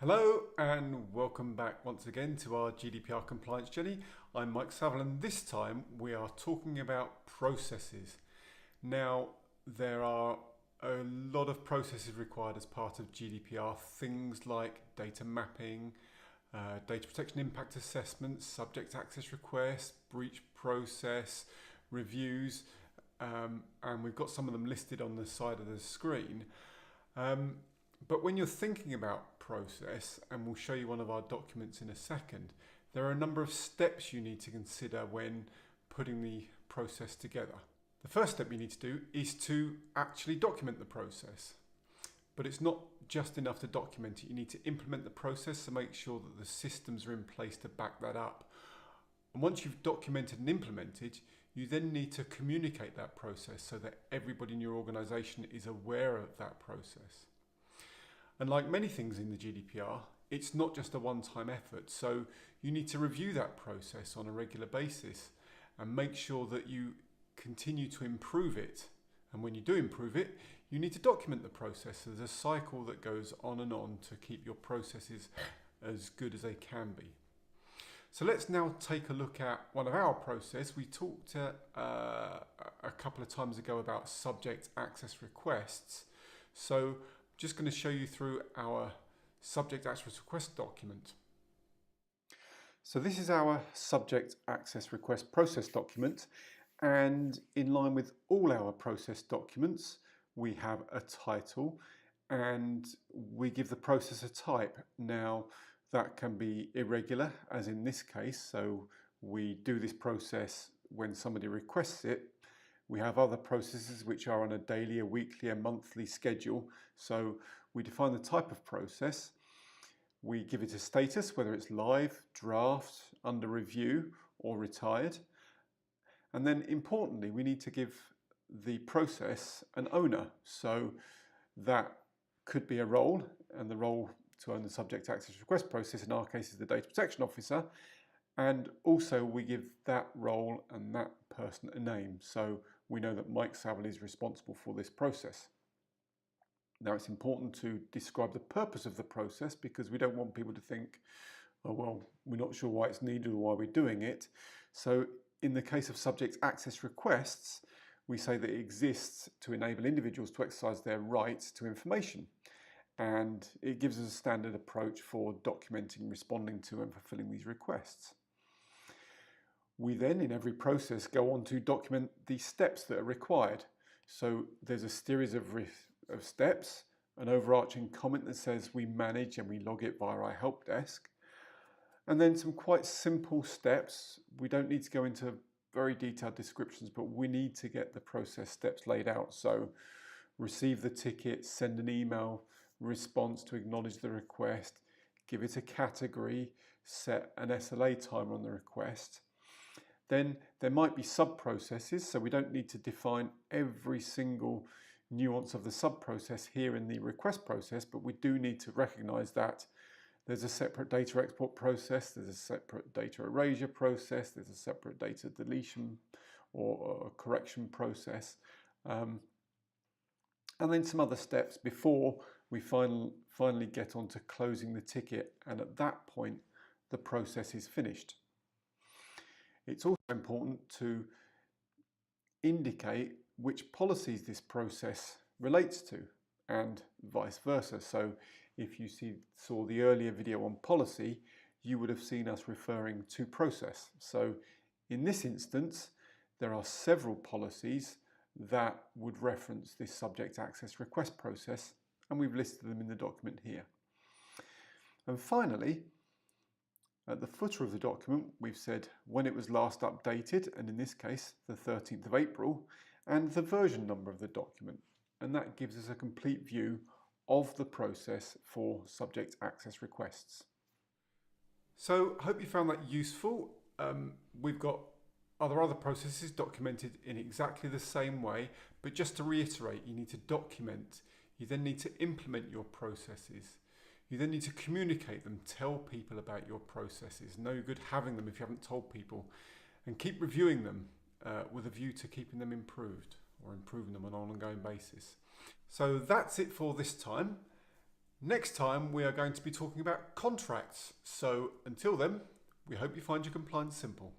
Hello and welcome back once again to our GDPR compliance journey. I'm Mike Saville and this time we are talking about processes. Now there are a lot of processes required as part of GDPR, things like data mapping, data protection impact assessments, subject access requests, breach process, reviews, and we've got some of them listed on the side of the screen. But when you're thinking about process, and we'll show you one of our documents in a second, there are a number of steps you need to consider when putting the process together. The first step you need to do is to actually document the process. But it's not just enough to document it, you need to implement the process to make sure that the systems are in place to back that up. And once you've documented and implemented, you then need to communicate that process so that everybody in your organization is aware of that process. And like many things in the GDPR, it's not just a one-time effort. So you need to review that process on a regular basis and make sure that you continue to improve it. And when you do improve it, you need to document the process. There's a cycle that goes on and on to keep your processes as good as they can be. So let's now take a look at one of our processes. We talked a couple of times ago about subject access requests. So just going to show you through our subject access request document. So this is our subject access request process document, and in line with all our process documents we have a title and we give the process a type. Now that can be irregular, as in this case, so we do this process when somebody requests it. We have other processes which are on a daily, a weekly, a monthly schedule. So we define the type of process. We give it a status, whether it's live, draft, under review, or retired. And then importantly, we need to give the process an owner. So that could be a role, and the role to own the subject access request process in our case is the data protection officer. And also we give that role and that person a name. So we know that Mike Saville is responsible for this process. Now it's important to describe the purpose of the process because we don't want people to think, oh well, we're not sure why it's needed or why we're doing it. So in the case of subject access requests, we say that it exists to enable individuals to exercise their rights to information. And it gives us a standard approach for documenting, responding to and fulfilling these requests. We then, in every process, go on to document the steps that are required. So there's a series of steps, an overarching comment that says we manage and we log it via our help desk. And then some quite simple steps. We don't need to go into very detailed descriptions, but we need to get the process steps laid out. So receive the ticket, send an email response to acknowledge the request, give it a category, set an SLA timer on the request. Then there might be sub-processes, so we don't need to define every single nuance of the sub-process here in the request process, but we do need to recognize that there's a separate data export process, there's a separate data erasure process, there's a separate data deletion or correction process, and then some other steps before we finally get on to closing the ticket, and at that point the process is finished. It's also important to indicate which policies this process relates to and vice versa. So if you saw the earlier video on policy, you would have seen us referring to process. So in this instance, there are several policies that would reference this subject access request process, and we've listed them in the document here. And finally, at the footer of the document, we've said when it was last updated, and in this case, the 13th of April, and the version number of the document. And that gives us a complete view of the process for subject access requests. So I hope you found that useful. We've got other processes documented in exactly the same way, but just to reiterate, you need to document, you then need to implement your processes. You then need to communicate them, tell people about your processes. No good having them if you haven't told people, and keep reviewing them with a view to keeping them improved or improving them on an ongoing basis. So that's it for this time. Next time we are going to be talking about contracts. So until then, we hope you find your compliance simple.